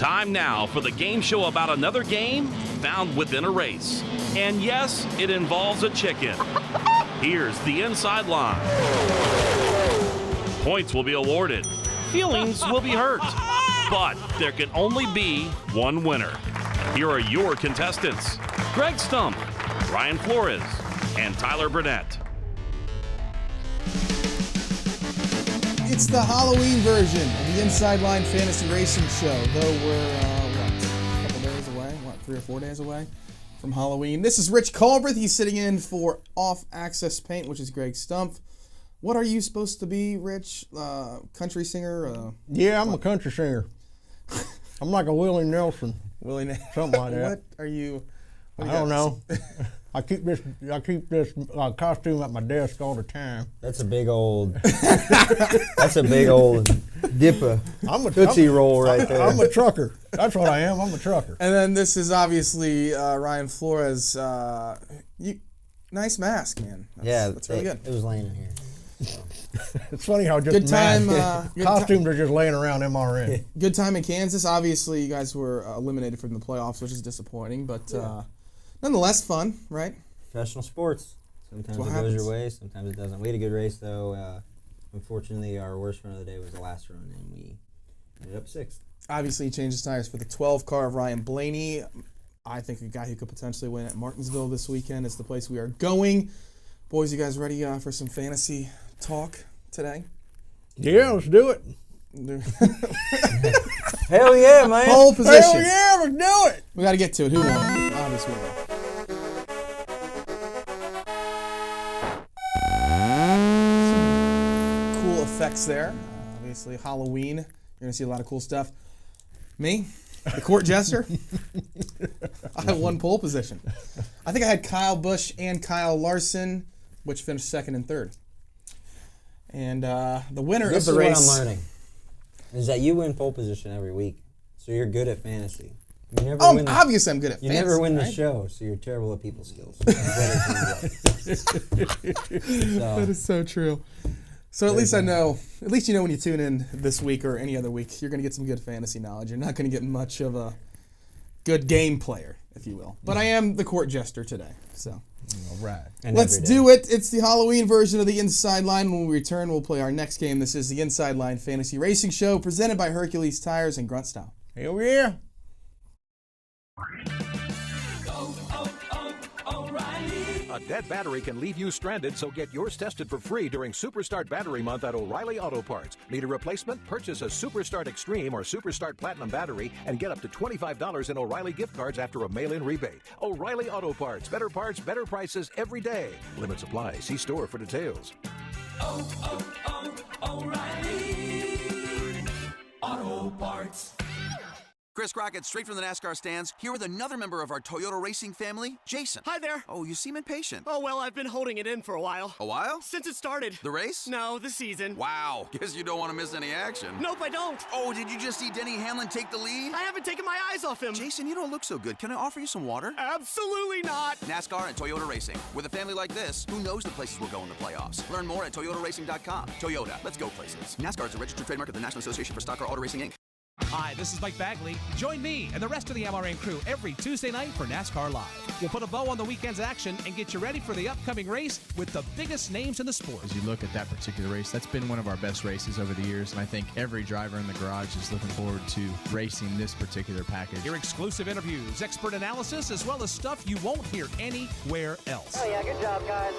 Time now for the game show about another game found within a race. And yes, it involves a chicken. Here's the inside line. Points will be awarded. Feelings will be hurt. But there can only be one winner. Here are your contestants, Greg Stump, Ryan Flores, and Tyler Burnett. It's the Halloween version of the Inside Line Fantasy Racing Show, though we're, a couple days away, 3 or 4 days away from Halloween. This is Rich Culbreth. He's sitting in for Off Access Paint, which is Greg Stump. What are you supposed to be, Rich? Country singer? Yeah, I'm a country singer. I'm like a Willie Nelson. Something like that. What are you? I don't know. I keep this costume at my desk all the time. That's a big old. That's a big old dipper. Tootsie roll right there. I'm a trucker. That's what I am. I'm a trucker. And then this is obviously Ryan Flores. Nice mask, man. That's really good. It was laying in here. It's funny how just good time. Costumes are just laying around MRN. Good time in Kansas. Obviously, you guys were eliminated from the playoffs, which is disappointing, but nonetheless fun, right? Professional sports. Sometimes it goes your way, sometimes it doesn't. We had a good race, though. Unfortunately, our worst run of the day was the last run, and we ended up 6th. Obviously, he changed his tires for the 12 car of Ryan Blaney. I think a guy who could potentially win at Martinsville this weekend is the place we are going. Boys, you guys ready for some fantasy talk today? Yeah, let's do it. Hell yeah, man. Pole position. Hell yeah, let's do it. We got to get to it. Who won? Obviously. Some cool effects there. Obviously, Halloween. You're going to see a lot of cool stuff. Me, the court jester. I have one pole position. I think I had Kyle Busch and Kyle Larson, which finished second and third. And the winner of the race. This is what I'm learning, is that you win pole position every week, so you're good at fantasy. You never win obviously I'm good at fantasy. You never win the right? show, so you're terrible at people skills. That is so true. So at least you know when you tune in this week or any other week, you're going to get some good fantasy knowledge. You're not going to get much of a good game player, if you will. But I am the court jester today, so. All right. Let's do it. It's the Halloween version of the Inside Line. When we return, we'll play our next game. This is the Inside Line Fantasy Racing Show, presented by Hercules Tires and Grunt Style. Hell yeah. A dead battery can leave you stranded, so get yours tested for free during Superstart Battery Month at O'Reilly Auto Parts. Need a replacement? Purchase a Superstart Extreme or Superstart Platinum battery and get up to $25 in O'Reilly gift cards after a mail-in rebate. O'Reilly Auto Parts. Better parts, better prices every day. Limit supply. See store for details. O'Reilly Auto Parts. Chris Crockett, straight from the NASCAR stands, here with another member of our Toyota racing family, Jason. Hi there. Oh, you seem impatient. Oh, well, I've been holding it in for a while. A while? Since it started. The race? No, the season. Wow. Guess you don't want to miss any action. Nope, I don't. Oh, did you just see Denny Hamlin take the lead? I haven't taken my eyes off him. Jason, you don't look so good. Can I offer you some water? Absolutely not. NASCAR and Toyota Racing. With a family like this, who knows the places we're going in the playoffs? Learn more at toyotaracing.com. Toyota, let's go places. NASCAR is a registered trademark of the National Association for Stock Car Auto Racing, Inc. Hi, this is Mike Bagley. Join me and the rest of the MRN crew every Tuesday night for NASCAR Live. We'll put a bow on the weekend's action and get you ready for the upcoming race with the biggest names in the sport. As you look at that particular race, that's been one of our best races over the years, and I think every driver in the garage is looking forward to racing this particular package. Hear exclusive interviews, expert analysis, as well as stuff you won't hear anywhere else. Oh yeah, good job, guys.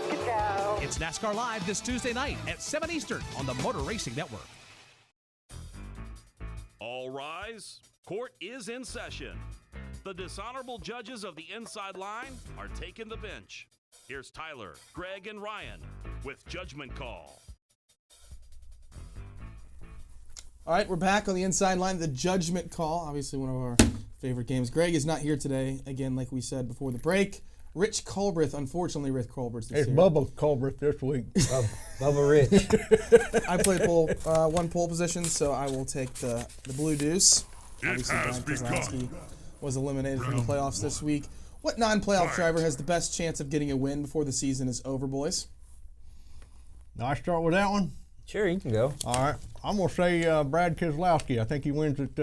Good job. It's NASCAR Live this Tuesday night at 7 Eastern on the Motor Racing Network. All rise. Court is in session. The dishonorable judges of the Inside Line are taking the bench. Here's Tyler, Greg, and Ryan with Judgment Call. All right, we're back on the Inside Line, the Judgment Call. Obviously one of our favorite games. Greg is not here today. Again, like we said before the break, Rich Culbreth. Unfortunately, Rich Culbreth is It's here. Bubba Culbreth this week. Bubba Rich. I played one pole position, so I will take the Blue Deuce. Obviously, Brian Keselowski was eliminated from the playoffs this week. What non-playoff driver has the best chance of getting a win before the season is over, boys? I start with that one. Sure, you can go. All right. I'm going to say Brad Keselowski. I think he wins at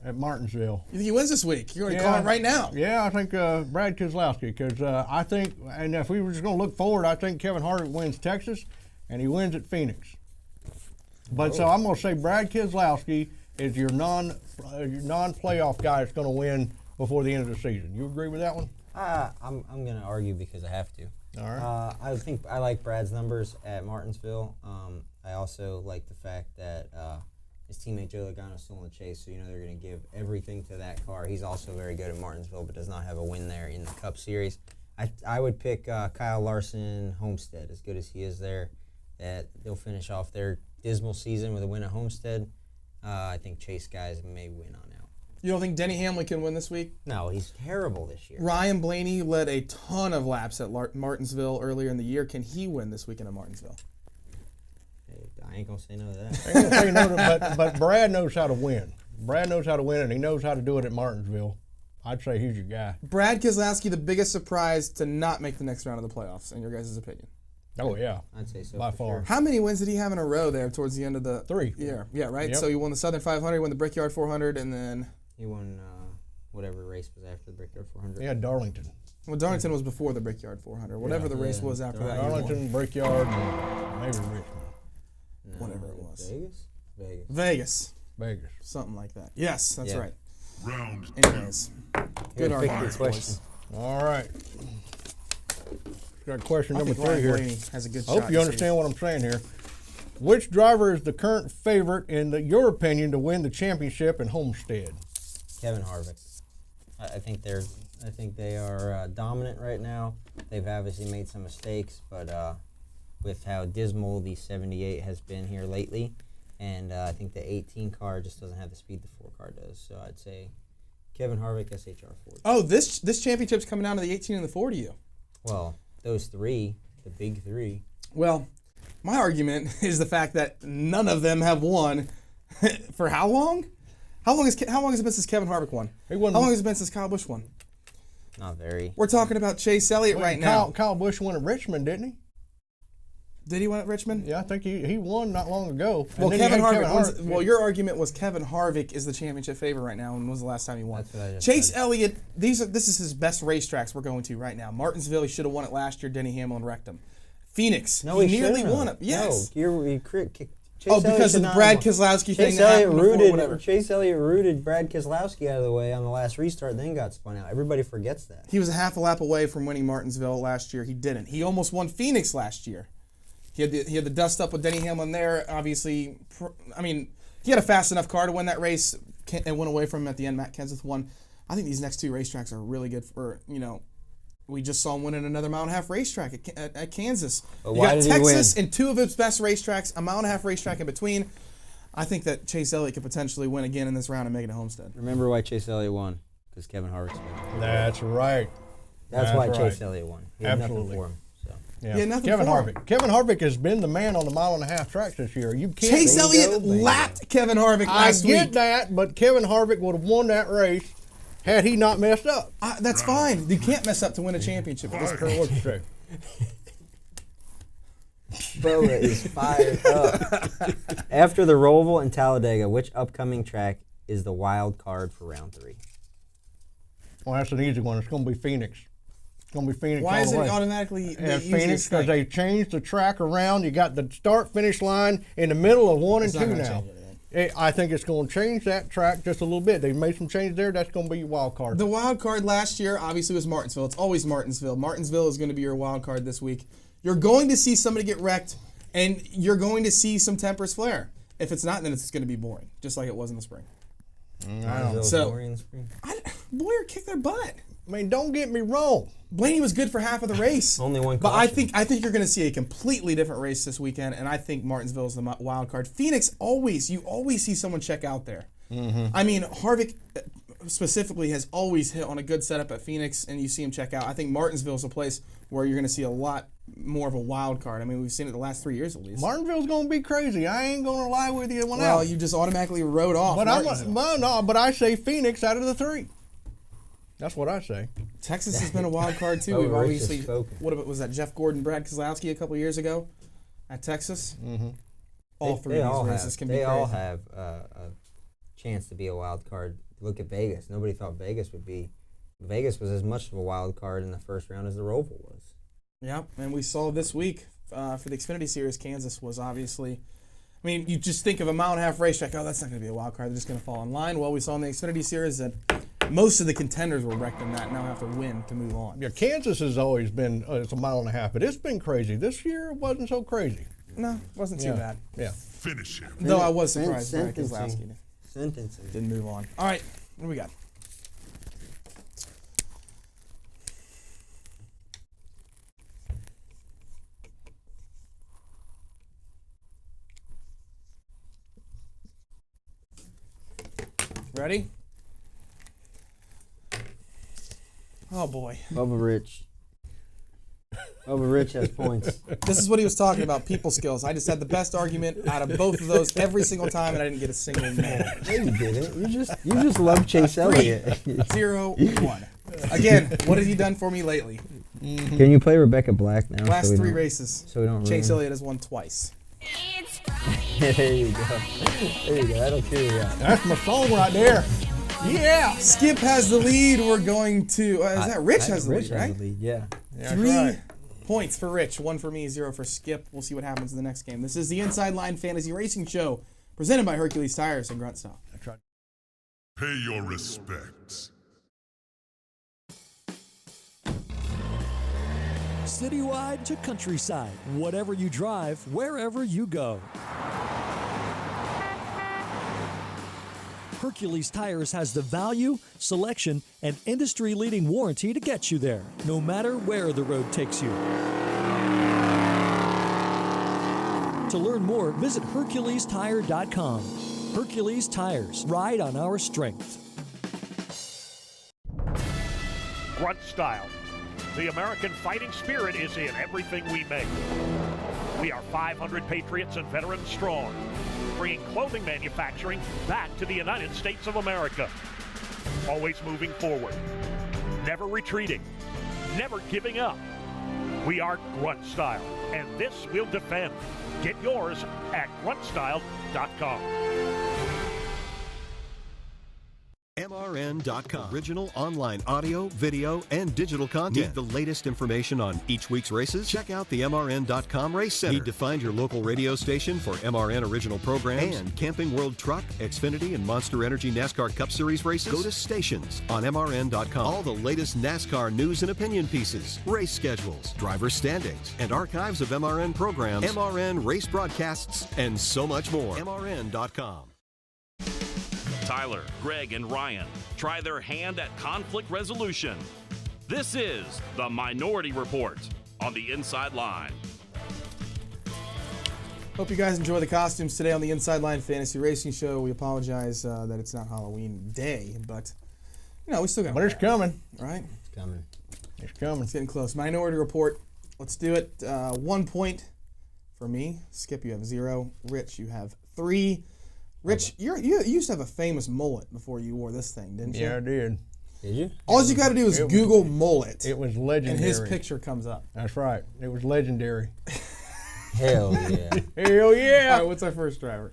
at Martinsville. You think he wins this week? You're going to call it right now. Yeah, I think Brad Keselowski, because I think, and if we were just going to look forward, I think Kevin Harvick wins Texas, and he wins at Phoenix. But so I'm going to say Brad Keselowski is your non-playoff guy that's going to win before the end of the season. You agree with that one? I'm going to argue because I have to. All right. I think I like Brad's numbers at Martinsville. I also like the fact that his teammate Joe Logano's still in the chase, so they're going to give everything to that car. He's also very good at Martinsville, but does not have a win there in the Cup Series. I would pick Kyle Larson Homestead, as good as he is there. That they'll finish off their dismal season with a win at Homestead. I think Chase guys may win on out. You don't think Denny Hamlin can win this week? No, he's terrible this year. Ryan Blaney led a ton of laps at Martinsville earlier in the year. Can he win this weekend at Martinsville? I ain't going to say no to that. I ain't gonna say no to, but Brad knows how to win. Brad knows how to win, and he knows how to do it at Martinsville. I'd say he's your guy. Brad Keselowski, the biggest surprise to not make the next round of the playoffs, in your guys' opinion? Oh, yeah. I'd say so. By far. Sure. How many wins did he have in a row there towards the end of the 3 year? Yeah, right? Yep. So he won the Southern 500, he won the Brickyard 400, and then... He won whatever race was after the Brickyard 400. Yeah, Darlington. Well, Darlington was before the Brickyard 400. Whatever the race was after that. Darlington, Brickyard, and maybe Richmond. No, whatever it was. Vegas. Vegas. Something like that. Yes, that's right. Round. Anyways, good argument, boys. All right. Got question I number think 3 Ryan here. Blaney has a good I hope shot you this understand what I'm saying here. Which driver is the current favorite, in your opinion, to win the championship in Homestead? Kevin Harvick. I think they are dominant right now. They've obviously made some mistakes, but with how dismal the 78 has been here lately, and I think the 18 car just doesn't have the speed the 4 car does. So I'd say Kevin Harvick, SHR 40. Oh, this championship's coming down to the 18 and the 4 to you. Well, those 3, the big 3. Well, my argument is the fact that none of them have won for how long? How long has it been since Kevin Harvick won? How long has it been since Kyle Busch won? Not very. We're talking about Chase Elliott right now. Kyle Busch won at Richmond, didn't he? Did he win at Richmond? Yeah, I think he won not long ago. Well, Kevin Harvick. Well, your argument was Kevin Harvick is the championship favorite right now. When was the last time he won? That's what I just Chase said. Elliott. This is his best racetracks we're going to right now. Martinsville, he should have won it last year. Denny Hamlin wrecked him. Phoenix, No, he nearly won it. Yes. No, Oh, because of the Brad Keselowski thing that happened before, whatever. Chase Elliott rooted Brad Keselowski out of the way on the last restart, then got spun out. Everybody forgets that. He was a half a lap away from winning Martinsville last year. He didn't. He almost won Phoenix last year. He had the dust up with Denny Hamlin there. Obviously, he had a fast enough car to win that race and went away from him at the end. Matt Kenseth won. I think these next 2 racetracks are really good for, we just saw him win in another mile and a half racetrack at Kansas. But you why got did he Texas win? and 2 of its best racetracks, a mile and a half racetrack in between. I think that Chase Elliott could potentially win again in this round and make it a Homestead. Remember why Chase Elliott won? Because Kevin Harvick's winning. That's right. That's why right. Chase Elliott won. He had Absolutely. nothing for him. So. Yeah, nothing Kevin for him. Harvick. Kevin Harvick has been the man on the mile and a half tracks this year. You can't. Chase Elliott lapped Kevin Harvick last week. I get that, but Kevin Harvick would have won that race had he not messed up. That's fine. You can't mess up to win a championship at this point. What's true? Boa is fired up. After the Roval and Talladega, which upcoming track is the wild card for round 3? Well, that's an easy one. It's going to be Phoenix. It's going to be Phoenix. Why all is the it way. automatically the And easiest Phoenix, because thing? they changed the track around. You got the start-finish line in the middle of 1 It's and not 2 gonna now. change anything. I think it's going to change that track just a little bit. They've made some changes there. That's going to be your wild card. The wild card last year obviously was Martinsville. It's always Martinsville. Martinsville is going to be your wild card this week. You're going to see somebody get wrecked, and you're going to see some tempers flare. If it's not, then it's going to be boring, just like it was in the spring. So, Boyer kicked their butt. I mean, don't get me wrong. Blaney was good for half of the race. Only one But caution. I think you're going to see a completely different race this weekend, and I think Martinsville is the wild card. Phoenix, you always see someone check out there. Mm-hmm. I mean, Harvick specifically has always hit on a good setup at Phoenix, and you see him check out. I think Martinsville is a place where you're going to see a lot more of a wild card. I mean, we've seen it the last 3 years at least. Martinsville's going to be crazy. I ain't going to lie with you. Well, you just automatically wrote off Martinsville. But I say Phoenix out of the 3. That's what I say. Texas has been a wild card too. We've obviously, was that Jeff Gordon, Brad Keselowski a couple years ago at Texas? Mm-hmm. All 3 of these races can be crazy. They all have a chance to be a wild card look at Vegas. Nobody thought Vegas would be. Vegas was as much of a wild card in the first round as the Roval was. Yep, and we saw this week for the Xfinity Series, Kansas was obviously. I mean, you just think of a mile-and-a-half racetrack. Oh, that's not going to be a wild card. They're just going to fall in line. Well, we saw in the Xfinity Series that most of the contenders were wrecked in that and now have to win to move on. Yeah, Kansas has always been it's a mile and a half, but it's been crazy. This year it wasn't so crazy. No, it wasn't too bad. Yeah. Finish him. Though I was surprised Brad Sentencing. Keselowski didn't move on. All right, what do we got? Ready? Oh boy. Bubba Rich. Bubba Rich has points. This is what he was talking about, people skills. I just had the best argument out of both of those every single time, and I didn't get a single man. No, you didn't. You just love Chase Elliott. 0-1. Again, what has he done for me lately? Can you play Rebecca Black now? Last 3 races. So we don't Chase ruin. Elliott has won twice. There you go. There you go. That'll cheer you up. That's my song right there. Yeah. Skip has the lead. We're going to. Is that Rich has the lead, right? Yeah. 3 points for Rich, 1 for me, 0 for Skip. We'll see what happens in the next game. This is the Inside Line Fantasy Racing Show, presented by Hercules Tires and Grunt Style. That's right. Pay your respects. Citywide to countryside, whatever you drive, wherever you go. Hercules Tires has the value, selection, and industry-leading warranty to get you there, no matter where the road takes you. To learn more, visit HerculesTire.com. Hercules Tires, ride on our strength. Grunt Style. The American fighting spirit is in everything we make. We are 500 patriots and veterans strong, bringing clothing manufacturing back to the United States of America. Always moving forward, never retreating, never giving up. We are Grunt Style, and this we'll defend. Get yours at gruntstyle.com. MRN.com. Original online audio, video, and digital content. Need the latest information on each week's races? Check out the MRN.com Race Center. Need to find your local radio station for MRN original programs and Camping World Truck, Xfinity, and Monster Energy NASCAR Cup Series races? Go to Stations on MRN.com. All the latest NASCAR news and opinion pieces, race schedules, driver standings, and archives of MRN programs, MRN race broadcasts, and so much more. MRN.com. Tyler, Greg, and Ryan try their hand at conflict resolution. This is the Minority Report on the Inside Line. Hope you guys enjoy the costumes today on the Inside Line Fantasy Racing Show. We apologize that it's not Halloween Day, but we still got. But it's coming, right? It's coming. It's coming. It's getting close. Minority Report. Let's do it. 1 point for me. Skip, you have 0. Rich, you have 3. Rich, you used to have a famous mullet before you wore this thing, didn't you? Yeah, I did. Did you? All you got to do is Google mullet. It was legendary. And his picture comes up. That's right. It was legendary. Hell yeah. Hell yeah. All right, what's our first driver?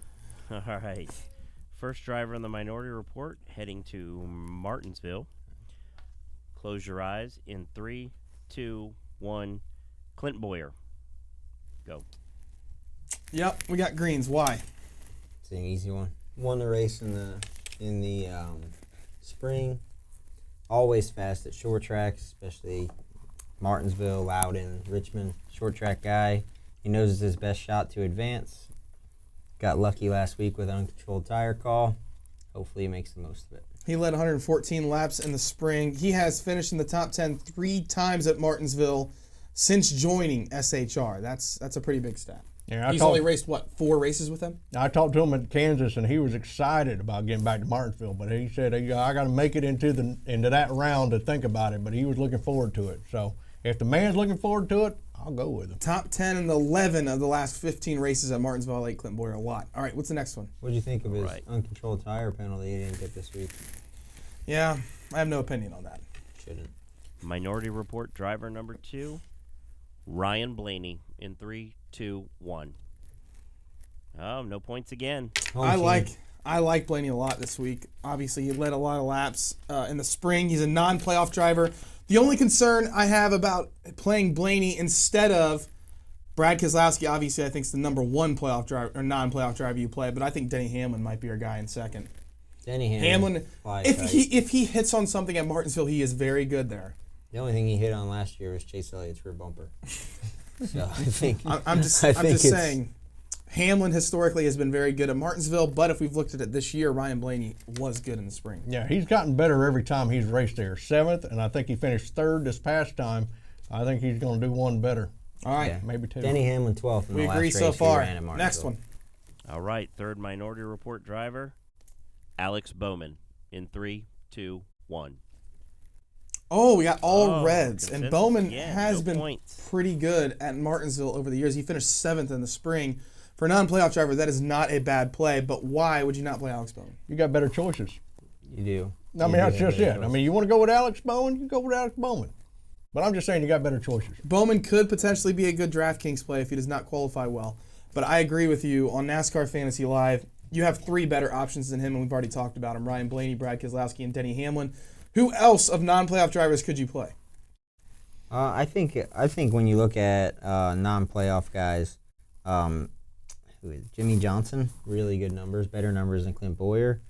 All right. First driver in the Minority Report heading to Martinsville. Close your eyes in 3, 2, 1. Clint Boyer. Go. Yep, we got greens. Why? It's an easy one. Won the race in the spring. Always fast at short tracks, especially Martinsville, Loudon, Richmond. Short track guy. He knows it's his best shot to advance. Got lucky last week with an uncontrolled tire call. Hopefully he makes the most of it. He led 114 laps in the spring. He has finished in the top 10 3 times at Martinsville since joining SHR. That's a pretty big stat. Yeah, he's only raced, 4 races with them? I talked to him at Kansas, and he was excited about getting back to Martinsville, but he said, I got to make it into that round to think about it, but he was looking forward to it. So if the man's looking forward to it, I'll go with him. Top 10 and 11 of the last 15 races at Martinsville. I like Clint Boyer a lot. All right, what's the next one? What do you think of his uncontrolled tire penalty he didn't get this week? Yeah, I have no opinion on that. Shouldn't. Minority Report driver number 2, Ryan Blaney in 3, 2, 1. Oh, no points again. I I like Blaney a lot this week. Obviously, he led a lot of laps in the spring. He's a non-playoff driver. The only concern I have about playing Blaney instead of Brad Keselowski, obviously, I think is the number one playoff driver or non-playoff driver you play, but I think Denny Hamlin might be our guy in second. Denny Hamlin. If he hits on something at Martinsville, he is very good there. The only thing he hit on last year was Chase Elliott's rear bumper. So I think I'm just saying, Hamlin historically has been very good at Martinsville, but if we've looked at it this year, Ryan Blaney was good in the spring. Yeah, he's gotten better every time he's raced there. 7th, and I think he finished 3rd this past time. I think he's going to do one better. All right. Yeah. Maybe 2. Denny Hamlin 12th in we the last agree race so far. He ran at Martinsville. Next one. All right, third Minority Report driver, Alex Bowman in 3, 2, 1. Oh, we got all Reds, and Bowman Yeah, has no been points. pretty good at Martinsville over the years. He finished 7th in the spring. For a non-playoff driver, that is not a bad play, but why would you not play Alex Bowman? You got better choices. You do. I mean, that's just it. I mean, you want to go with Alex Bowman, you go with Alex Bowman. But I'm just saying you got better choices. Bowman could potentially be a good DraftKings play if he does not qualify well. But I agree with you. On NASCAR Fantasy Live, you have 3 better options than him, and we've already talked about him. Ryan Blaney, Brad Keselowski, and Denny Hamlin. Who else of non-playoff drivers could you play? I think when you look at non-playoff guys, Jimmy Johnson, really good numbers, better numbers than Clint Boyer.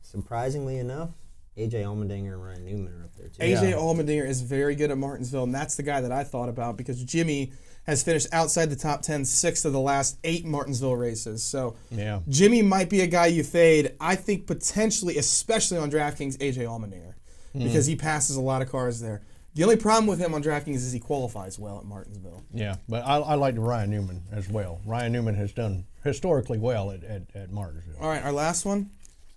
Surprisingly enough, A.J. Allmendinger and Ryan Newman are up there too. A.J. Allmendinger is very good at Martinsville, and that's the guy that I thought about because Jimmy has finished outside the top 10 6 of the last 8 Martinsville races. So Jimmy might be a guy you fade. I think potentially, especially on DraftKings, A.J. Allmendinger because he passes a lot of cars there. The only problem with him on DraftKings is he qualifies well at Martinsville. Yeah, but I like Ryan Newman as well. Ryan Newman has done historically well at Martinsville. All right, our last one.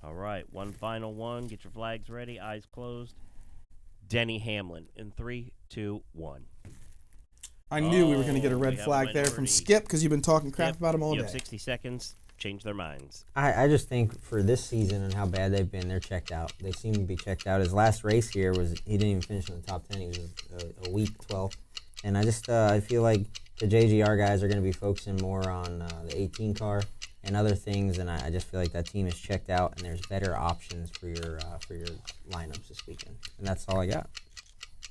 All right, one final one. Get your flags ready, eyes closed. Denny Hamlin in 3, 2, 1. I knew we were going to get a red have a flag there from minority. Skip because you've been talking crap Yep, about him all you day. have 60 seconds. Change their minds. I just think for this season and how bad they've been, they're checked out. They seem to be checked out. His last race here he didn't even finish in the top 10. He was a weak 12th. And I feel like the JGR guys are going to be focusing more on the 18 car and other things, and I just feel like that team is checked out, and there's better options for your lineups this weekend. And that's all I got.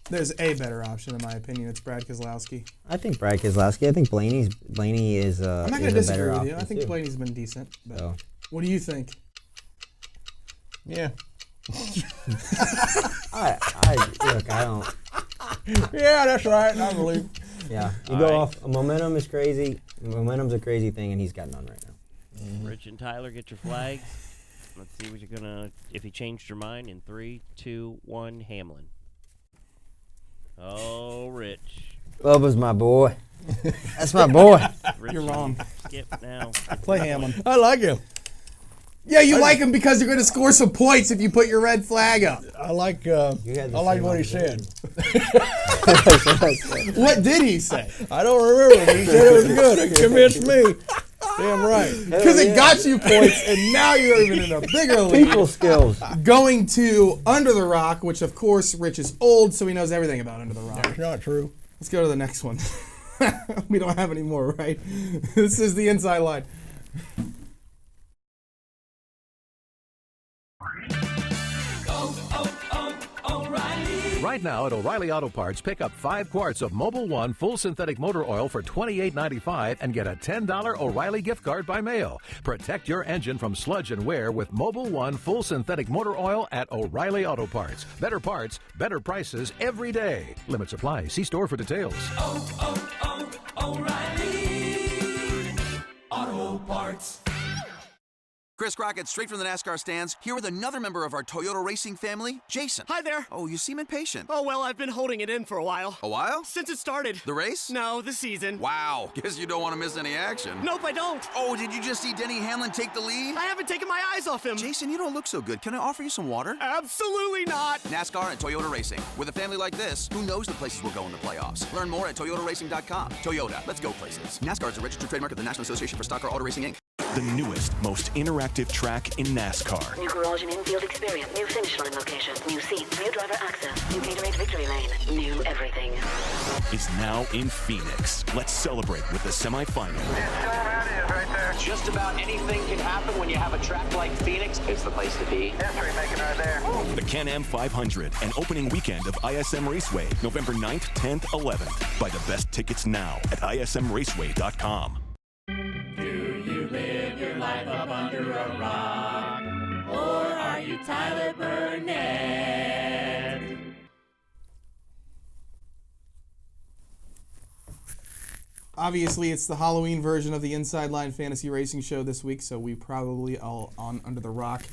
There's a better option, in my opinion. It's Brad Keselowski. I think Brad Keselowski. I think Blaney is I'm not going to disagree with you. I think Blaney's been decent. But So. What do you think? Yeah. Look, I don't. Yeah, that's right. I believe. Yeah, you go off. Momentum is crazy. Momentum's a crazy thing, and he's got none right now. Rich and Tyler, get your flags. Let's see what you're gonna. If he changed your mind in 3, 2, 1, Hamlin. Oh, Rich. Bubba's my boy. That's my boy. Rich, You're wrong. Skip now. Play Hamlin. I like him. Yeah, you like him because you're going to score some points if you put your red flag up. I like what he said. What did he say? I don't remember, but he said it was good. It convinced me. Damn right. Because it got you points, and now you're even in a bigger league. People skills. Going to Under the Rock, which, of course, Rich is old, so he knows everything about Under the Rock. That's not true. Let's go to the next one. We don't have any more, right? This is the inside line. Right now at O'Reilly Auto Parts, pick up 5 quarts of Mobil 1 full synthetic motor oil for $28.95 and get a $10 O'Reilly gift card by mail. Protect your engine from sludge and wear with Mobil 1 full synthetic motor oil at O'Reilly Auto Parts. Better parts, better prices every day. Limit supply. See store for details. O'Reilly Auto Parts. Chris Crockett, straight from the NASCAR stands, here with another member of our Toyota racing family, Jason. Hi there. Oh, you seem impatient. Oh, well, I've been holding it in for a while. A while? Since it started. The race? No, the season. Wow. Guess you don't want to miss any action. Nope, I don't. Oh, did you just see Denny Hamlin take the lead? I haven't taken my eyes off him. Jason, you don't look so good. Can I offer you some water? Absolutely not. NASCAR and Toyota Racing. With a family like this, who knows the places we'll go in the playoffs? Learn more at toyotaracing.com. Toyota, let's go places. NASCAR is a registered trademark of the National Association for Stock Car Auto Racing, Inc. The newest, most interactive track in NASCAR. New garage and infield experience, new finish line location, new seats, new driver access, new Gatorade victory lane, new everything. is now in Phoenix. Let's celebrate with the semifinal. Just about anything can happen when you have a track like Phoenix. It's the place to be. History making right there. The Can-Am 500 and opening weekend of ISM Raceway, November 9th, 10th, 11th. Buy the best tickets now at ismraceway.com. Do you live your life up under a rock? Or are you Tyler Burnett? Obviously, it's the Halloween version of the Inside Line Fantasy Racing Show this week, so we probably all on Under the Rock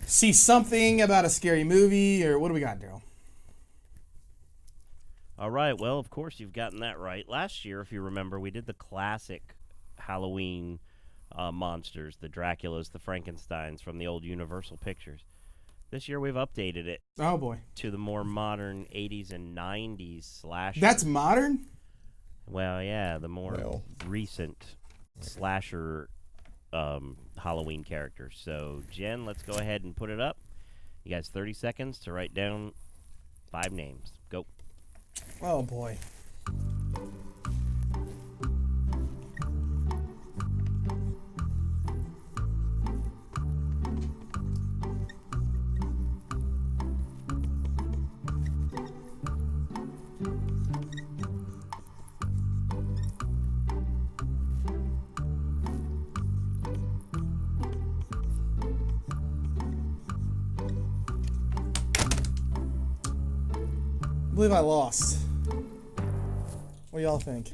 see something about a scary movie, or what do we got, Daryl? All right, well, of course you've gotten that right. Last year, if you remember, we did the classic Halloween monsters, the Draculas, the Frankensteins from the old Universal Pictures. This year we've updated it. Oh, boy. To the more modern 80s and 90s slasher. That's modern? Well, yeah, the more recent slasher Halloween characters. So, Jen, let's go ahead and put it up. You guys 30 seconds to write down 5 names. Go. Oh, boy. I believe I lost. What do y'all think?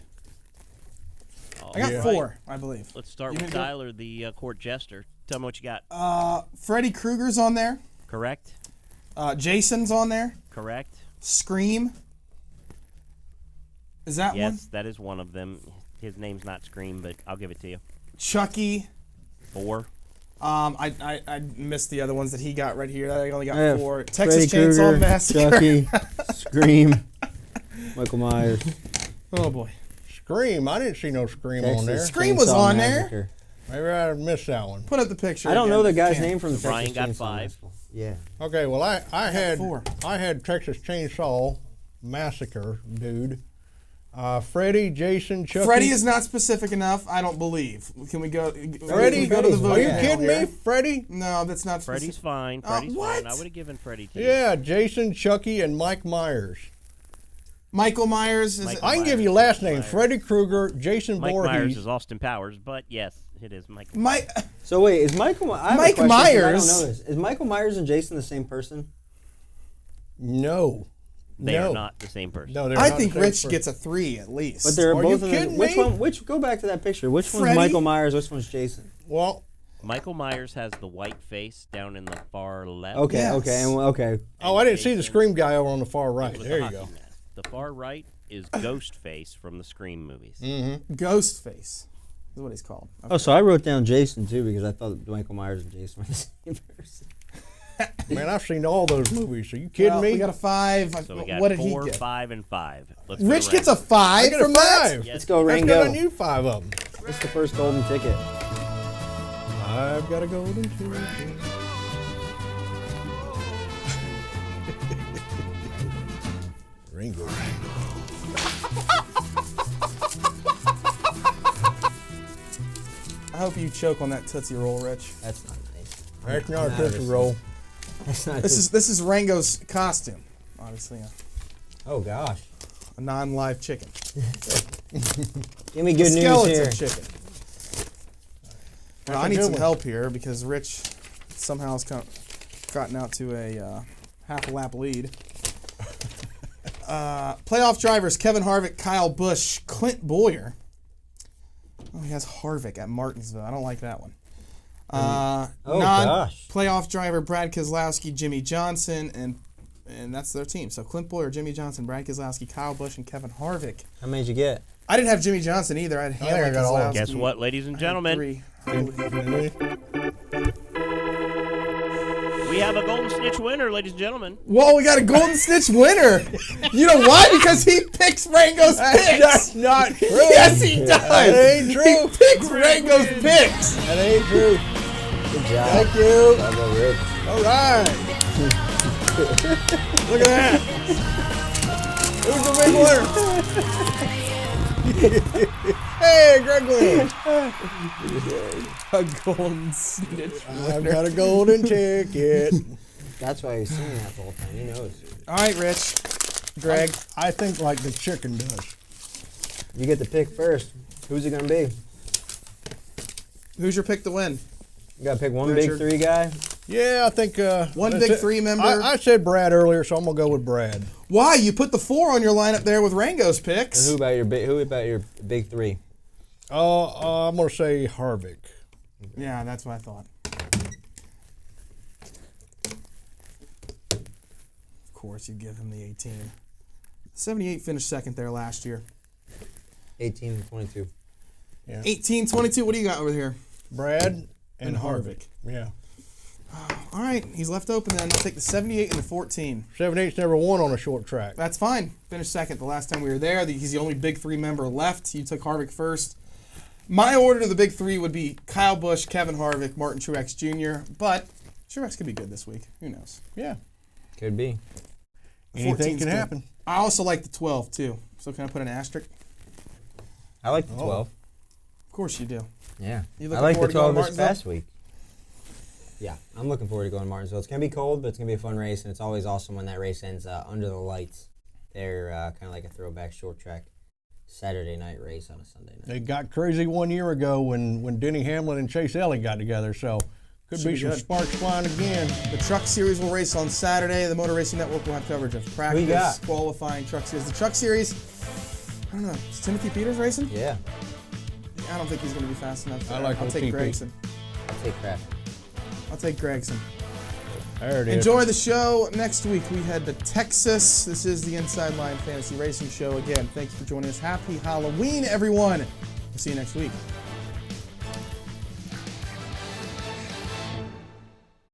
I got 4, I believe. Let's start with Tyler, the court jester. Tell me what you got. Freddy Krueger's on there. Correct. Jason's on there. Correct. Scream. Is that one? Yes, that is one of them. His name's not Scream, but I'll give it to you. Chucky. 4. I missed the other ones that he got right here. I only got Yeah, 4. Freddy Texas Chainsaw Krueger, Massacre. Chucky, Scream, Michael Myers. Oh boy, Scream! I didn't see no Scream Texas on there. Scream was on there. Massacre. Maybe I missed that one. Put up the picture. I don't again. know the guy's Can't. name from the Brian Texas got Chainsaw 5. Massacre. Yeah. Okay, well I had 4. I had Texas Chainsaw Massacre, dude. Freddy, Jason, Chucky. Freddy is not specific enough. I don't believe. Can we go? Freddy, we go to the are voting you panel kidding here? me? Freddy? No, that's not. Freddy's specific. fine. Freddy's what? fine. I would have given Freddy to you. Yeah, Jason, Chucky, and Mike Myers. Michael Myers is. I can give you last names: Freddy Krueger, Jason Mike Voorhees. Myers is Austin Powers, but yes, it is Mike. Mike. So wait, is Michael? I have a Mike question, 'cause Myers. I don't know this. Is Michael Myers and Jason the same person? No. They are not the same person. No, they're I not think the same Rich person. gets a 3 at least. But they're Are both you in the, kidding which me? one? Which go back to that picture. Which Freddy? one's Michael Myers? Which one's Jason? Well, Michael Myers has the white face down in the far left. Okay, Yes. okay, and okay. oh, I didn't see the Scream guy over on the far right. With the There you hockey go. mask. The far right is Ghostface from the Scream movies. Ghostface is what he's called. Oh, so I wrote down Jason too because I thought Michael Myers and Jason were the same person. Man, I've seen all those movies. Are you kidding Well, me? we got a 5. So we got What did 4, he get? 5, and 5. Let's Rich go gets a around. 5 I get a from that. 5. Yes. Let's go, That's Ringo. good. I knew 5 of them. It's the first golden ticket. I've got a golden ticket. Ringo. I hope you choke on that Tootsie Roll, Rich. That's not nice. That's not a Nah, Tootsie Roll. That's not This is Rango's costume, obviously. Oh gosh. A non-live chicken. Give me good news Skeleton here. chicken. Now, That's I a need good some one. help here because Rich somehow has gotten out to a half a lap lead. Playoff drivers: Kevin Harvick, Kyle Busch, Clint Boyer. Oh, he has Harvick at Martinsville. I don't like that one. Oh, gosh. Playoff driver Brad Keselowski, Jimmy Johnson, and that's their team. So Clint Boyer, Jimmy Johnson, Brad Keselowski, Kyle Busch, and Kevin Harvick. How many did you get? I didn't have Jimmy Johnson either. I had think I Hamlin, got all of Keselowski. Guess what, ladies and I had gentlemen? 3. We have a Golden Snitch winner, ladies and gentlemen. Whoa, we got a Golden Snitch winner. You know why? Because he picks Rango's picks. That's not true. Yes, he does. That ain't true. He picks Rango's picks. That ain't true. Good job. Thank you. Bravo, Rich. All right. Look at that. Who's the big winner? Hey, Greg wins. A golden snitch. I've got a golden ticket. That's why he's singing that the whole time. He knows. All right, Rich. Greg. I think like the chicken does. You get the pick first. Who's it going to be? Who's your pick to win? You got to pick one Richard. big three guy? Yeah, I think one big three member. I said Brad earlier, so I'm gonna go with Brad. Why? You put the 4 on your lineup there with Rango's picks. And who about your big three? I'm gonna say Harvick. Yeah, that's what I thought. Of course, you give him the 18. 78 finished second there last year. 18-22. Yeah. 18-22. What do you got over here? Brad and Harvick. Yeah. All right, he's left open then. I'll take the 78 and the 14. 78's never won on a short track. That's fine. Finished second the last time we were there. He's the only big three member left. You took Harvick first. My order to the big three would be Kyle Busch, Kevin Harvick, Martin Truex Jr., but Truex could be good this week. Who knows? Yeah. Could be. Anything can good. happen. I also like the 12, too. So can I put an asterisk? I like the 12. Of course you do. Yeah. You I looking like the forward to going 12 to this Martinsville? past week. Yeah, I'm looking forward to going to Martinsville. It's going to be cold, but it's going to be a fun race, and it's always awesome when that race ends under the lights. They're kind of like a throwback short track Saturday night race on a Sunday night. They got crazy 1 year ago when Denny Hamlin and Chase Elliott got together, so could Should be be some good. sparks flying again. The Truck Series will race on Saturday. The Motor Racing Network will have coverage of practice, you got? qualifying Truck Series. The Truck Series, I don't know, is Timothy Peters racing? Yeah. I don't think he's going to be fast enough. I like I'll take OTP. Gregson. I'll take crap. I'll take Gregson. There it is. Enjoy the show. Next week we head to Texas. This is the Inside Line Fantasy Racing Show. Again, thank you for joining us. Happy Halloween, everyone. We'll see you next week.